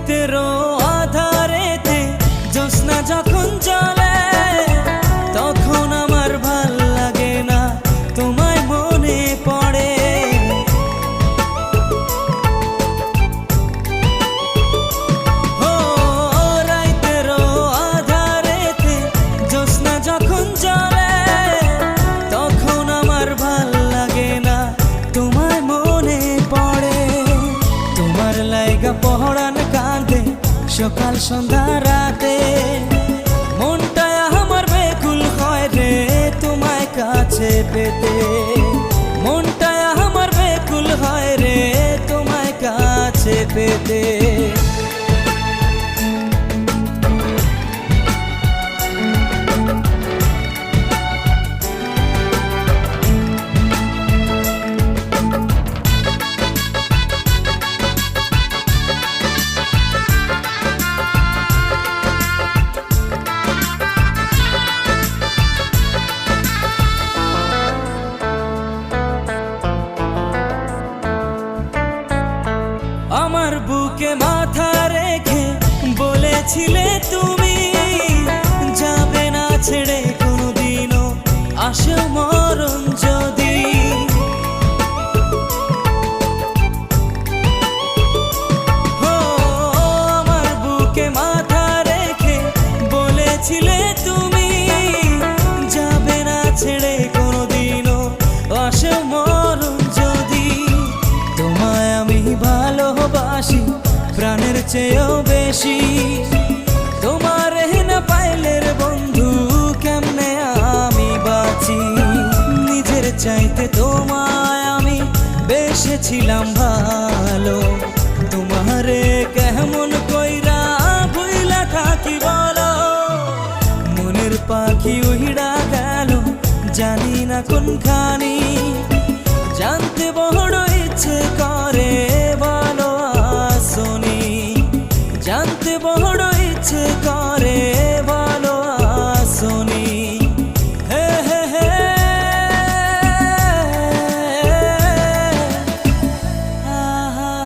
রাতেরও আধারেতে জ্যোৎস্না যখন চলে তখন আমার ভাল লাগে না, তোমায় মনে পড়ে। ও রাতেরও আধারেতে জ্যোৎস্না যখন চলে তখন আমার ভাল লাগে না, তোমায় মনে পড়ে। তোমার লাইগা পহরান কাঁদে সকাল সন্ধ্যা রাতে, মনটা আমার বেকুল হয় রে তোমায় কাছে পেতে। মনটা আমার বেকুল হয় রে তোমায় কাছে পেতে। আমার বুকে মাথা রেখে বলেছিলে তুমি যাবে না ছেড়ে কোনোদিনও, আসো মরণ যদি। ও আমার বুকে মাথা রেখে বলেছিলে তুমি যাবে না ছেড়ে কোনোদিনও, আসো মরণ যদি। তোমায় আমি ভালোবাসি প্রাণের চেয়েও বেশি, তোমার না পাইলে রে বন্ধু কেমনে আমি বাঁচি। নিজের চাইতে তোমায় আমি বেসেছিলাম ভালো, তোমারে কেমন কইরা ভুইলা থাকি বলো। মনের পাখি উইড়া গেল জানি না কোনখানি, জানতে বড় ইচ্ছে করে বলো আসনি, জানতে বড় ইচ্ছে করে